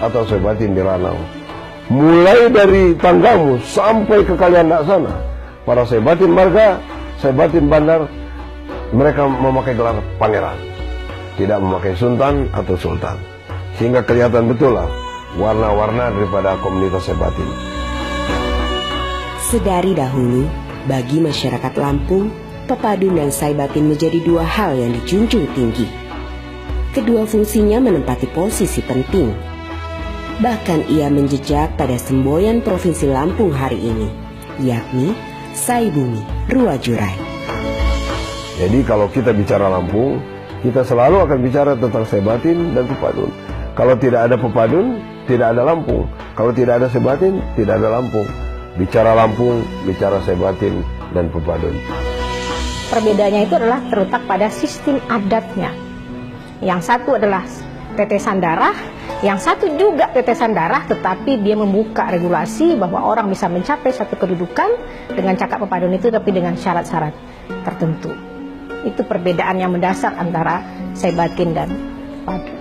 atau Saibatin di Ranau. Mulai dari tanggamu sampai ke Kalianda sana, para Saibatin marga, Saibatin bandar, mereka memakai gelar pangeran, tidak memakai sultan atau sultan, sehingga kelihatan betul lah warna-warna daripada komunitas Saibatin. Sedari dahulu, bagi masyarakat Lampung, pepadun dan Saibatin menjadi dua hal yang dijunjung tinggi. Kedua fungsinya menempati posisi penting. Bahkan ia menjejak pada semboyan Provinsi Lampung hari ini, yakni Saibumi Ruwajurai. Jadi kalau kita bicara Lampung, kita selalu akan bicara tentang Saibatin dan pepadun. Kalau tidak ada pepadun, tidak ada Lampung. Kalau tidak ada Saibatin, tidak ada Lampung. Bicara Lampung, bicara Saibatin dan pepadun. Perbedaannya itu adalah terletak pada sistem adatnya. Yang satu adalah tetesan darah, yang satu juga tetesan darah, tetapi dia membuka regulasi bahwa orang bisa mencapai satu kedudukan dengan cakap pepadun itu, tapi dengan syarat-syarat tertentu. Itu perbedaan yang mendasar antara Saibatin dan pepadun.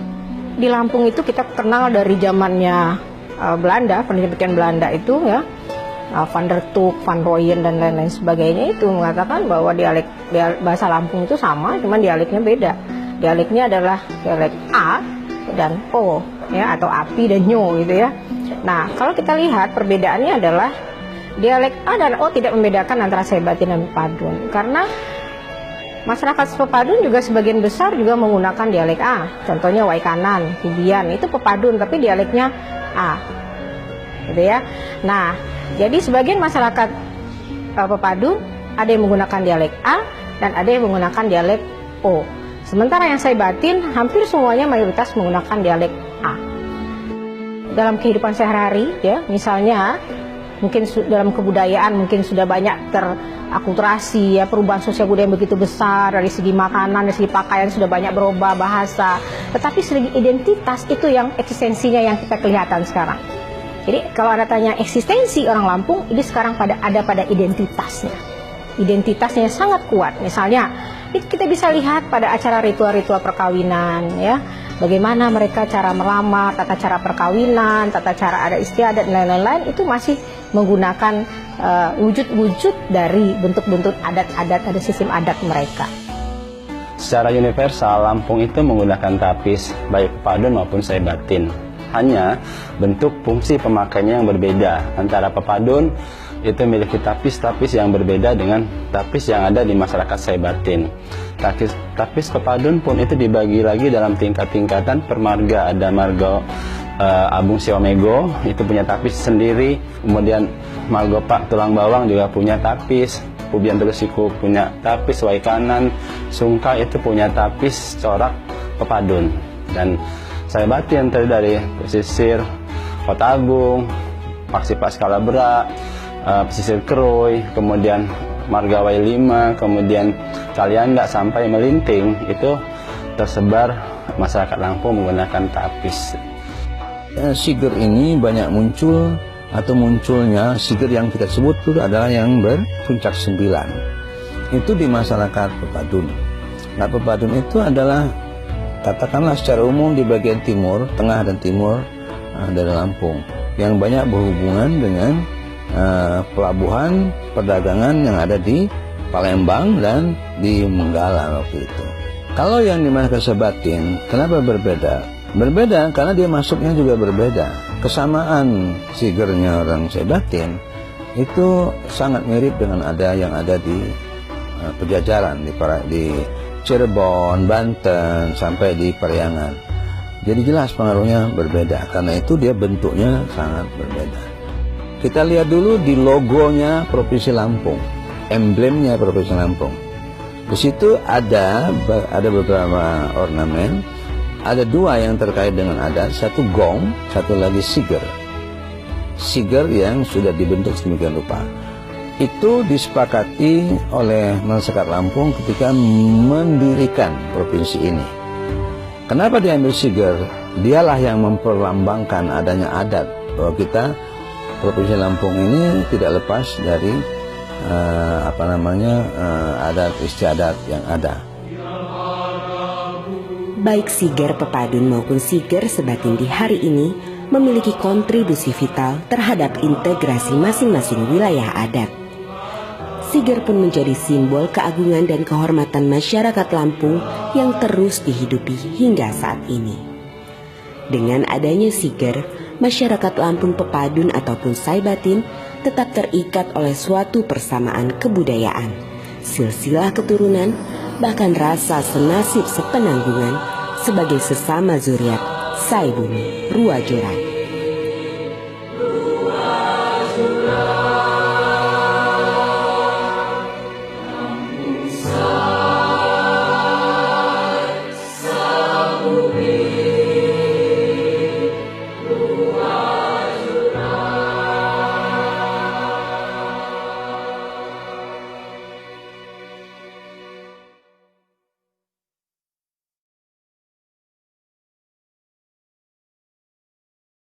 Di Lampung itu kita kenal dari zamannya Belanda, pendidikan Belanda itu ya, Van der Tuk, Van Rooyen dan lain-lain sebagainya itu mengatakan bahwa dialek bahasa Lampung itu sama, cuman dialeknya beda. Dialeknya adalah dialek A dan O ya, atau api dan nyo gitu ya. Nah, kalau kita lihat perbedaannya adalah dialek A dan O tidak membedakan antara Saibatin dan pepadun, karena masyarakat pepadun juga sebagian besar juga menggunakan dialek A. Contohnya Waikanan, Kubian, itu pepadun tapi dialeknya A. Gitu ya. Nah, jadi sebagian masyarakat pepadun ada yang menggunakan dialek A dan ada yang menggunakan dialek O. Sementara yang Saibatin hampir semuanya mayoritas menggunakan dialek A. Dalam kehidupan sehari-hari ya, misalnya mungkin dalam kebudayaan mungkin sudah banyak terakulturasi ya, perubahan sosial budaya yang begitu besar, dari segi makanan, dari segi pakaian sudah banyak berubah, bahasa. Tetapi segi identitas itu yang eksistensinya yang kita kelihatan sekarang. Jadi kalau Anda tanya eksistensi orang Lampung, ini sekarang ada pada identitasnya. Identitasnya sangat kuat. Misalnya, itu kita bisa lihat pada acara ritual-ritual perkawinan ya. Bagaimana mereka cara melamar, tata cara perkawinan, tata cara adat istiadat dan lain-lain itu masih menggunakan wujud-wujud dari bentuk-bentuk adat-adat, ada sistem adat mereka. Secara universal, Lampung itu menggunakan tapis, baik pepadun maupun Saibatin. Hanya bentuk fungsi pemakainya yang berbeda. Antara pepadun itu memiliki tapis-tapis yang berbeda dengan tapis yang ada di masyarakat Saibatin. Tapis pepadun pun itu dibagi lagi dalam tingkat-tingkatan per marga. Ada marga Abung Siomego, itu punya tapis sendiri. Kemudian marga Pak Tulang Bawang juga punya tapis. Pubian Telusiku punya tapis. Waikanan, Sungka itu punya tapis corak pepadun. Dan Saibatin terdiri dari pesisir Kota Agung, Paksi Paskalabra, pesisir Keroy, kemudian Marga Wailima, kemudian Kalianda sampai Melinting, itu tersebar masyarakat Lampung menggunakan tapis. Siger ini banyak muncul atau munculnya siger yang kita sebut itu adalah yang berpuncak 9. Itu di masyarakat pepadun. Nah, pepadun itu adalah katakanlah secara umum di bagian timur, tengah dan timur dari Lampung yang banyak berhubungan dengan pelabuhan perdagangan yang ada di Palembang dan di Menggala waktu itu. Kalau yang di masyarakat Saibatin, kenapa berbeda? Berbeda karena dia masuknya juga berbeda. Kesamaan sigernya orang Saibatin itu sangat mirip dengan yang ada di Pejajaran, di Cirebon, Banten, sampai di Periangan. Jadi jelas pengaruhnya berbeda, karena itu dia bentuknya sangat berbeda. Kita lihat dulu di logonya Provinsi Lampung, emblemnya Provinsi Lampung. Di situ ada beberapa ornamen, ada 2 yang terkait dengan adat, satu gong, satu lagi siger. Siger yang sudah dibentuk sedemikian rupa. Itu disepakati oleh masyarakat Lampung ketika mendirikan provinsi ini. Kenapa diambil siger? Dialah yang memperlambangkan adanya adat, bahwa kita Provinsi Lampung ini tidak lepas dari adat istiadat yang ada. baik Siger Pepadun maupun Siger Sebatin di hari ini memiliki kontribusi vital terhadap integrasi masing-masing wilayah adat. Siger pun menjadi simbol keagungan dan kehormatan masyarakat Lampung yang terus dihidupi hingga saat ini. Dengan adanya Siger, masyarakat Lampung Pepadun ataupun Saibatin tetap terikat oleh suatu persamaan kebudayaan, silsilah keturunan, bahkan rasa senasib sepenanggungan sebagai sesama zuriat Saibumi Ruwajorat.